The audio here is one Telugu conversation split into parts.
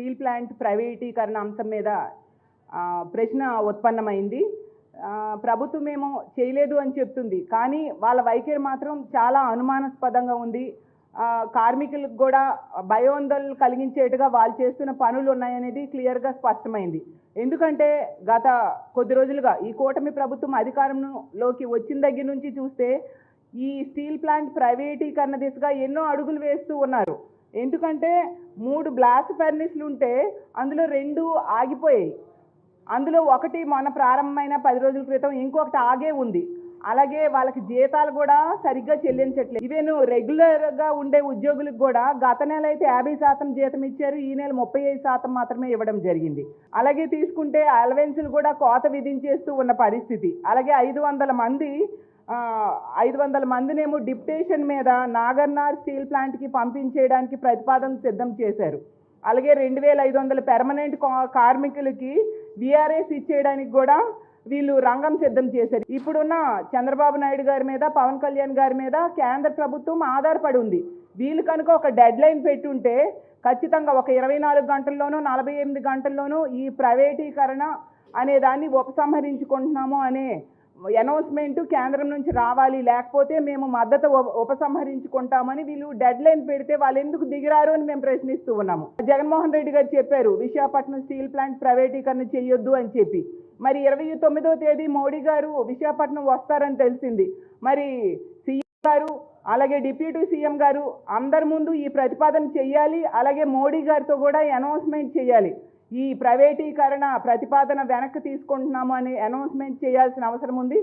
స్టీల్ ప్లాంట్ ప్రైవేటీకరణ అంశం మీద ప్రశ్న ఉత్పన్నమైంది. ప్రభుత్వమేమో చేయలేదు అని చెప్తుంది, కానీ వాళ్ళ వైఖరి మాత్రం చాలా అనుమానాస్పదంగా ఉంది. కార్మికులకు కూడా భయోందోళన కలిగించేట్టుగా వాళ్ళు చేస్తున్న పనులు ఉన్నాయనేది క్లియర్గా స్పష్టమైంది. ఎందుకంటే గత కొద్ది రోజులుగా ఈ కూటమి ప్రభుత్వం అధికారంలోకి వచ్చిన దగ్గర నుంచి చూస్తే ఈ స్టీల్ ప్లాంట్ ప్రైవేటీకరణ దిశగా ఎన్నో అడుగులు వేస్తూ ఉన్నారు. ఎందుకంటే 3 బ్లాస్ట్ ఫర్నేస్లు ఉంటే అందులో 2 ఆగిపోయాయి. అందులో ఒకటి మొన్న ప్రారంభమైన 10 రోజుల క్రితం, ఇంకొకటి ఆగే ఉంది. అలాగే వాళ్ళకి జీతాలు కూడా సరిగ్గా చెల్లించట్లేదు. ఇవేను రెగ్యులర్గా ఉండే ఉద్యోగులకు కూడా గత నెల అయితే 50% జీతం ఇచ్చారు, ఈ నెల 35% మాత్రమే ఇవ్వడం జరిగింది. అలాగే తీసుకుంటే అలవెన్సులు కూడా కోత విధించేస్తూ ఉన్న పరిస్థితి. అలాగే 500 మందినేమో డిప్యుటేషన్ మీద నాగర్నార్ స్టీల్ ప్లాంట్కి పంపించేయడానికి ప్రతిపాదన సిద్ధం చేశారు. అలాగే 2500 పెర్మనెంట్ కార్మికులకి విఆర్ఎస్ ఇచ్చేయడానికి కూడా వీళ్ళు రంగం సిద్ధం చేశారు. ఇప్పుడున్న చంద్రబాబు నాయుడు గారి మీద, పవన్ కళ్యాణ్ గారి మీద కేంద్ర ప్రభుత్వం ఆధారపడి ఉంది. వీళ్ళు కనుక ఒక డెడ్ లైన్ పెట్టుంటే ఖచ్చితంగా ఒక 24 గంటల్లోనూ 48 గంటల్లోనూ ఈ ప్రైవేటీకరణ అనే దాన్ని ఉపసంహరించుకుంటున్నాము అనే అనౌన్స్మెంట్ కేంద్రం నుంచి రావాలి, లేకపోతే మేము మద్దతు ఉపసంహరించుకుంటామని వీళ్ళు డెడ్ లైన్ పెడితే వాళ్ళు ఎందుకు దిగిరారు అని మేము ప్రశ్నిస్తూ ఉన్నాము. జగన్మోహన్ రెడ్డి గారు చెప్పారు విశాఖపట్నం స్టీల్ ప్లాంట్ ప్రైవేటీకరణ చేయొద్దు అని చెప్పి. మరి 29వ తేదీ మోడీ గారు విశాఖపట్నం వస్తారని తెలిసింది. మరి సీఎం గారు అలాగే డిప్యూటీ సీఎం గారు అందరి ముందు ఈ ప్రతిపాదన చేయాలి, అలాగే మోడీ గారితో కూడా అనౌన్స్మెంట్ చేయాలి. ఈ ప్రైవేటీకరణ ప్రతిపాదన వెనక్కి తీసుకుంటున్నాము అని అనౌన్స్మెంట్ చేయాల్సిన అవసరం ఉంది.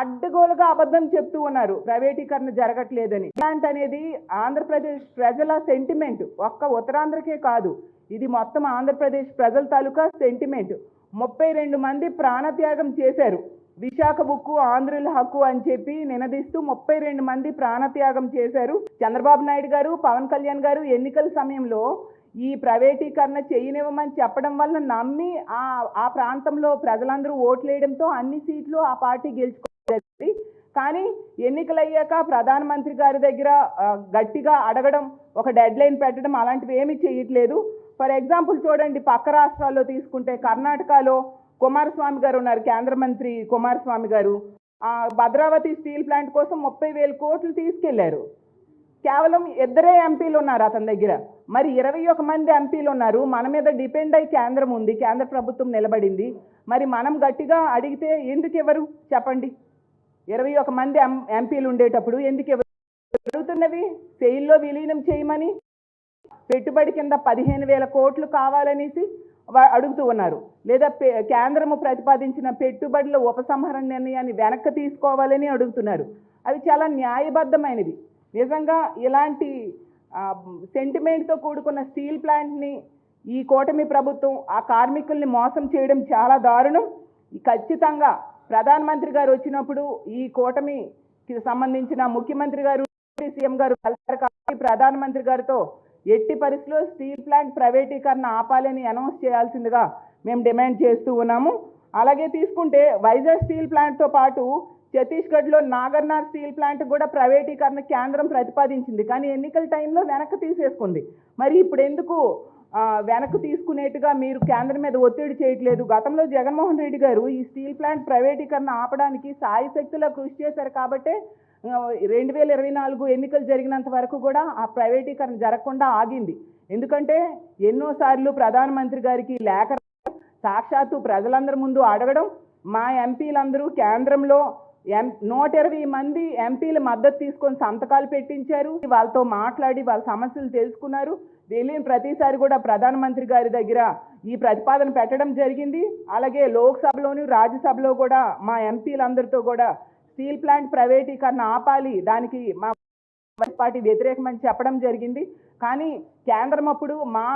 అడ్డగోలుగా అబద్ధం చెప్తూ ఉన్నారు ప్రైవేటీకరణ జరగట్లేదని. ప్లాంట్ అనేది ఆంధ్రప్రదేశ్ ప్రజల సెంటిమెంట్, ఒక్క ఉత్తరాంధ్రకే కాదు, ఇది మొత్తం ఆంధ్రప్రదేశ్ ప్రజల తాలూకా సెంటిమెంట్. 32 మంది ప్రాణత్యాగం చేశారు. విశాఖ ఉక్కు ఆంధ్రుల హక్కు అని చెప్పి నినదిస్తూ 32 మంది ప్రాణత్యాగం చేశారు. చంద్రబాబు నాయుడు గారు, పవన్ కళ్యాణ్ గారు ఎన్నికల సమయంలో ఈ ప్రైవేటీకరణ చేయనివ్వమని చెప్పడం వల్ల నమ్మి ఆ ప్రాంతంలో ప్రజలందరూ ఓట్లేయడంతో అన్ని సీట్లు ఆ పార్టీ గెలుచుకోవాలి. కానీ ఎన్నికలయ్యాక ప్రధానమంత్రి గారి దగ్గర గట్టిగా అడగడం, ఒక డెడ్ లైన్ పెట్టడం అలాంటివి ఏమీ చేయట్లేదు. ఫర్ ఎగ్జాంపుల్ చూడండి, పక్క రాష్ట్రాల్లో తీసుకుంటే కర్ణాటకలో కుమారస్వామి గారు ఉన్నారు, కేంద్ర మంత్రి కుమారస్వామి గారు. భద్రావతి స్టీల్ ప్లాంట్ కోసం 30,000 కోట్లు తీసుకెళ్లారు. కేవలం 2 ఎంపీలు ఉన్నారు అతని దగ్గర. మరి 21 మంది ఎంపీలు ఉన్నారు. మన మీద డిపెండ్ అయ్యి కేంద్రం ఉంది, కేంద్ర ప్రభుత్వం నిలబడింది. మరి మనం గట్టిగా అడిగితే ఎందుకు ఎవరు చెప్పండి? 21 మంది ఎంపీలు ఉండేటప్పుడు ఎందుకు ఎవరు అడుగుతున్నవి? సెయిల్లో విలీనం చేయమని, పెట్టుబడి కింద 15,000 కోట్లు కావాలనేసి అడుగుతూ ఉన్నారు. లేదా కేంద్రము ప్రతిపాదించిన పెట్టుబడుల ఉపసంహరణ నిర్ణయాన్ని వెనక్కి తీసుకోవాలని అడుగుతున్నారు. అవి చాలా న్యాయబద్ధమైనది. నిజంగా ఇలాంటి సెంటిమెంట్తో కూడుకున్న స్టీల్ ప్లాంట్ని ఈ కూటమి ప్రభుత్వం ఆ కార్మికుల్ని మోసం చేయడం చాలా దారుణం. ఖచ్చితంగా ప్రధానమంత్రి గారు వచ్చినప్పుడు ఈ కూటమికి సంబంధించిన ముఖ్యమంత్రి గారు, సీఎం గారు కలిసారు కాబట్టి ప్రధానమంత్రి గారితో ఎట్టి పరిస్థితుల్లో స్టీల్ ప్లాంట్ ప్రైవేటీకరణ ఆపాలని అనౌన్స్ చేయాల్సిందిగా మేము డిమాండ్ చేస్తూ ఉన్నాము. అలాగే తీసుకుంటే వైజాగ్ స్టీల్ ప్లాంట్తో పాటు ఛత్తీస్గఢ్లో నాగర్నార్ స్టీల్ ప్లాంట్ కూడా ప్రైవేటీకరణ కేంద్రం ప్రతిపాదించింది, కానీ ఎన్నికల టైంలో వెనక్కి తీసేసుకుంది. మరి ఇప్పుడు ఎందుకు వెనక్కి తీసుకునేట్టుగా మీరు కేంద్రం మీద ఒత్తిడి చేయట్లేదు? గతంలో జగన్మోహన్ రెడ్డి గారు ఈ స్టీల్ ప్లాంట్ ప్రైవేటీకరణ ఆపడానికి సాయశక్తిలో కృషి చేశారు కాబట్టే 2024 ఎన్నికలు జరిగినంత వరకు కూడా ఆ ప్రైవేటీకరణ జరగకుండా ఆగింది. ఎందుకంటే ఎన్నోసార్లు ప్రధానమంత్రి గారికి లేఖ సాక్షాత్తు ప్రజలందరి ముందు అడగడం, మా ఎంపీలందరూ కేంద్రంలో 120 మంది ఎంపీల మద్దతు తీసుకొని సంతకాలు పెట్టించారు. వాళ్ళతో మాట్లాడి వాళ్ళ సమస్యలు తెలుసుకున్నారు. వెళ్ళిన ప్రతిసారి కూడా ప్రధానమంత్రి గారి దగ్గర ఈ ప్రతిపాదన పెట్టడం జరిగింది. అలాగే లోక్సభలోను రాజ్యసభలో కూడా మా ఎంపీలందరితో కూడా స్టీల్ ప్లాంట్ ప్రైవేటీకరణ ఆపాలి, దానికి మా పార్టీ వ్యతిరేకమని చెప్పడం జరిగింది. కానీ కేంద్రం అప్పుడు మా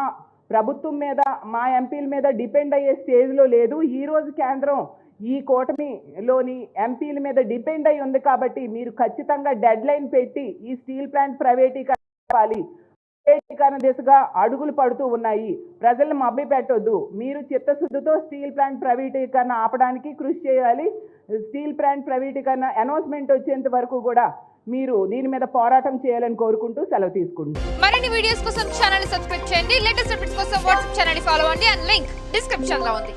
ప్రభుత్వం మీద, మా ఎంపీల మీద డిపెండ్ అయ్యే స్టేజ్లో లేదు. ఈరోజు కేంద్రం ఈ కూటమిలోని ఎంపీల మీద డిపెండ్ అయి ఉంది కాబట్టి మీరు ఖచ్చితంగా డెడ్ లైన్ పెట్టి ఈ స్టీల్ ప్లాంట్ ప్రైవేటీకరణ దిశగా అడుగులు పడుతూ ఉన్నాయి. ప్రజలను మభ్య పెట్టొద్దు. మీరు చిత్తశుద్ధితో స్టీల్ ప్లాంట్ ప్రైవేటీకరణ ఆపడానికి కృషి చేయాలి. స్టీల్ ప్లాంట్ ప్రైవేటీకరణ అనౌన్స్మెంట్ వచ్చేంత వరకు కూడా మీరు దీని మీద పోరాటం చేయాలని కోరుకుంటూ సెలవు తీసుకుంటున్నాను. మరిన్ని వీడియోస్ కోసం ఛానల్ సబ్స్క్రైబ్ చేయండి. లేటెస్ట్ అప్డేట్స్ కోసం వాట్సాప్ ఛానల్ ఫాలో అవ్వండి. అండ్ లింక్ డిస్క్రిప్షన్ లో ఉంది.